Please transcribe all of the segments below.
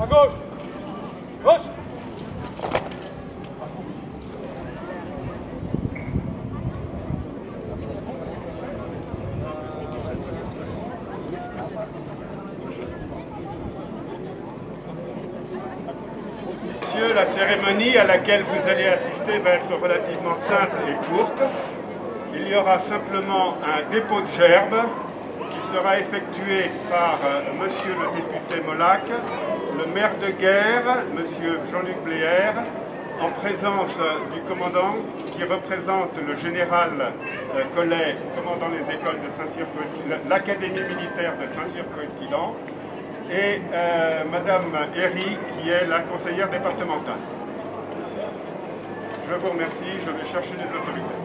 À gauche. Gauche. Messieurs, la cérémonie à laquelle vous allez assister va être relativement simple et courte. Il y aura simplement un dépôt de gerbes qui sera effectué par monsieur le député Molac, le maire de guerre, monsieur Jean-Luc Bléaire, en présence du commandant qui représente le général Collet, commandant les écoles de Saint-Cyr-Coëtquilan, l'académie militaire de Saint-Cyr-Coëtquilan, et madame Herry, qui est la conseillère départementale. Je vous remercie, je vais chercher les autorités.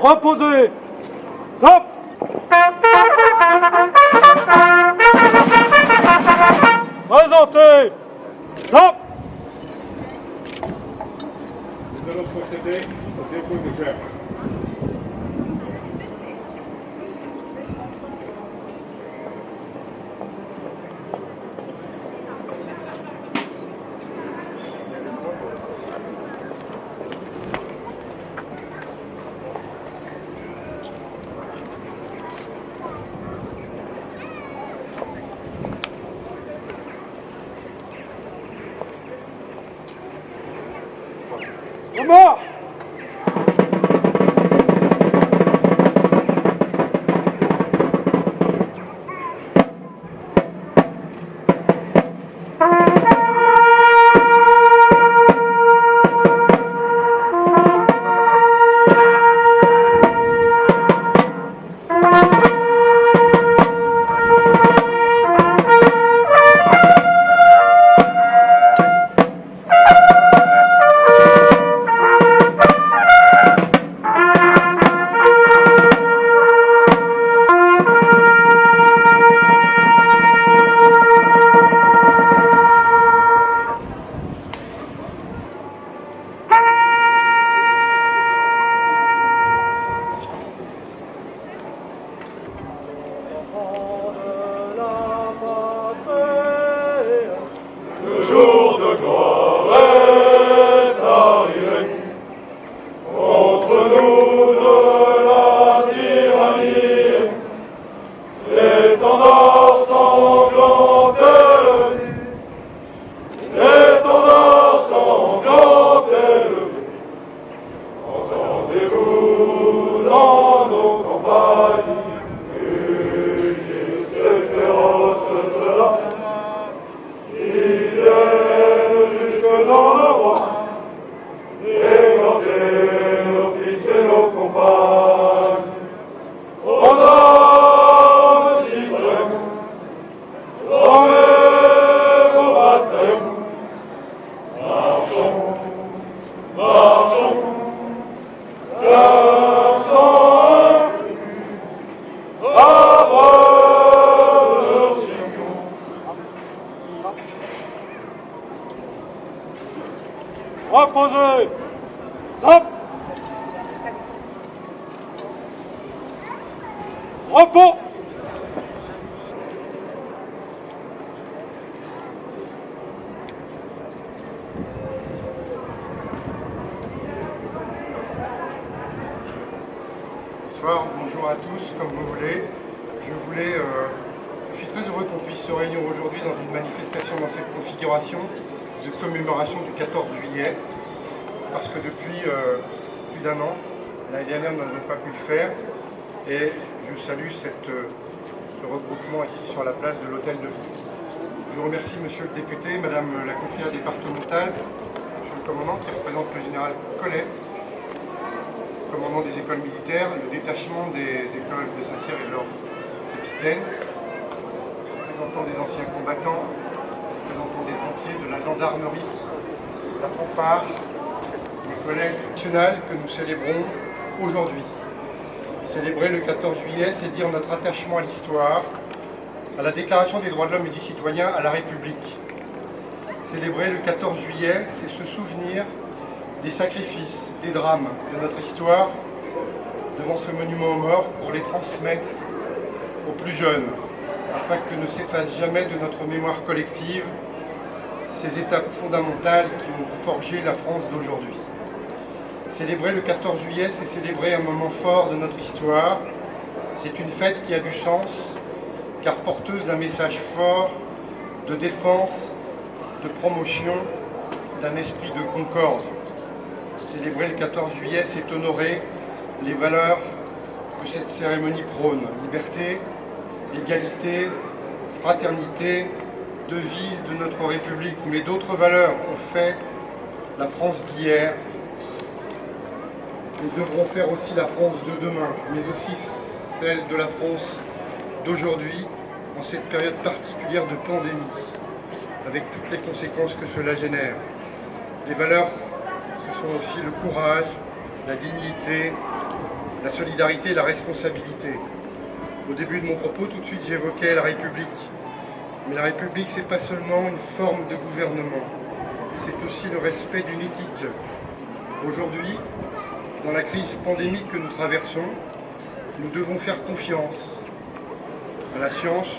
Reposez. Stop. Présentez. Stop. Nous allons procéder au dépôt de gerbes. On marche. Le jour de gloire est arrivé, contre nous de la tyrannie, l'étendard sanglant est levé, l'étendard sanglant est levé. Entendez-vous dans nos campagnes, c'est féroce cela. Il est jusque dans le roi, égorger nos fils et nos compagnes. Aux armes citoyennes, formez vos bataillons. Marchons, marchons, cœur sans plus, à remerciement. Reposez. Stop. Repos. Bonsoir, bonjour à tous, comme vous voulez. Je suis très heureux qu'on puisse se réunir aujourd'hui dans une manifestation dans cette configuration de commémoration du 14 juillet, parce que depuis plus d'un an, l'année dernière, nous n'avons pas pu le faire, et je salue ce regroupement ici sur la place de l'Hôtel de Ville. Je vous remercie, monsieur le député, madame la conseillère départementale, monsieur le commandant qui représente le général Collet, commandant des écoles militaires, le détachement des écoles de Saint-Cyr et de leur capitaine, représentant des anciens combattants, représentant des pompiers, de la gendarmerie, de la fanfare, les collègues nationales que nous célébrons aujourd'hui. Célébrer le 14 juillet, c'est dire notre attachement à l'histoire, à la Déclaration des droits de l'homme et du citoyen, à la République. Célébrer le 14 juillet, c'est se souvenir des sacrifices, des drames de notre histoire devant ce monument aux morts pour les transmettre aux plus jeunes, afin que ne s'effacent jamais de notre mémoire collective ces étapes fondamentales qui ont forgé la France d'aujourd'hui. Célébrer le 14 juillet, c'est célébrer un moment fort de notre histoire. C'est une fête qui a du sens, car porteuse d'un message fort de défense, de promotion, d'un esprit de concorde. Célébrer le 14 juillet, c'est honorer les valeurs que cette cérémonie prône. Liberté, égalité, fraternité, devise de notre République. Mais d'autres valeurs ont fait la France d'hier et devront faire aussi la France de demain, mais aussi celle de la France d'aujourd'hui, en cette période particulière de pandémie, avec toutes les conséquences que cela génère. Les valeurs, ce sont aussi le courage, la dignité, la solidarité et la responsabilité. Au début de mon propos, tout de suite, j'évoquais la République. Mais la République, ce n'est pas seulement une forme de gouvernement, c'est aussi le respect d'une éthique. Aujourd'hui, dans la crise pandémique que nous traversons, nous devons faire confiance à la science,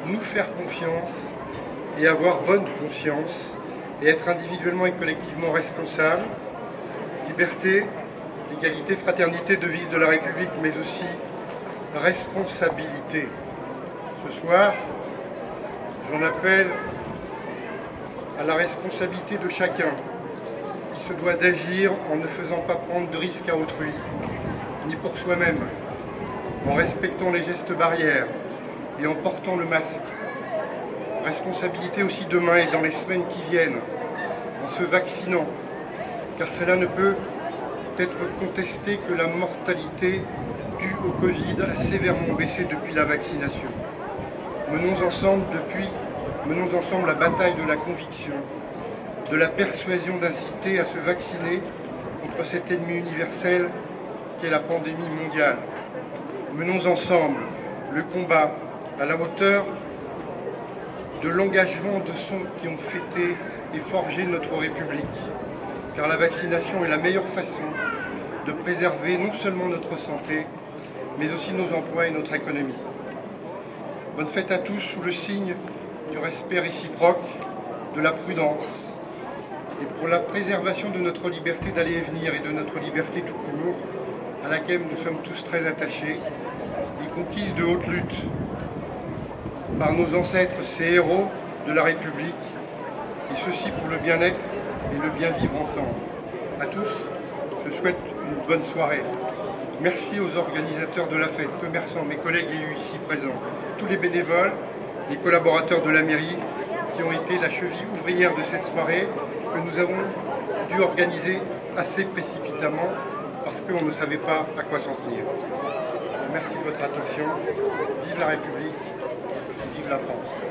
nous faire confiance et avoir bonne conscience et être individuellement et collectivement responsables. Liberté, égalité, fraternité, devise de la République, mais aussi responsabilité. Ce soir, j'en appelle à la responsabilité de chacun qui se doit d'agir en ne faisant pas prendre de risques à autrui, ni pour soi-même, en respectant les gestes barrières et en portant le masque. Responsabilité aussi demain et dans les semaines qui viennent, en se vaccinant, car cela ne peut être contesté que la mortalité due au Covid a sévèrement baissé depuis la vaccination. Menons ensemble la bataille de la conviction, de la persuasion d'inciter à se vacciner contre cet ennemi universel qu'est la pandémie mondiale. Menons ensemble le combat à la hauteur de l'engagement de ceux qui ont fêté et forgé notre République, car la vaccination est la meilleure façon de préserver non seulement notre santé, mais aussi nos emplois et notre économie. Bonne fête à tous sous le signe du respect réciproque, de la prudence, et pour la préservation de notre liberté d'aller et venir et de notre liberté tout court, à laquelle nous sommes tous très attachés, et conquise de haute lutte par nos ancêtres, ces héros de la République, et ceci pour le bien-être et le bien-vivre ensemble. À tous, je souhaite une bonne soirée. Merci aux organisateurs de la fête, commerçants, mes collègues élus ici présents, tous les bénévoles, les collaborateurs de la mairie qui ont été la cheville ouvrière de cette soirée que nous avons dû organiser assez précipitamment parce qu'on ne savait pas à quoi s'en tenir. Merci de votre attention. Vive la République, vive la France.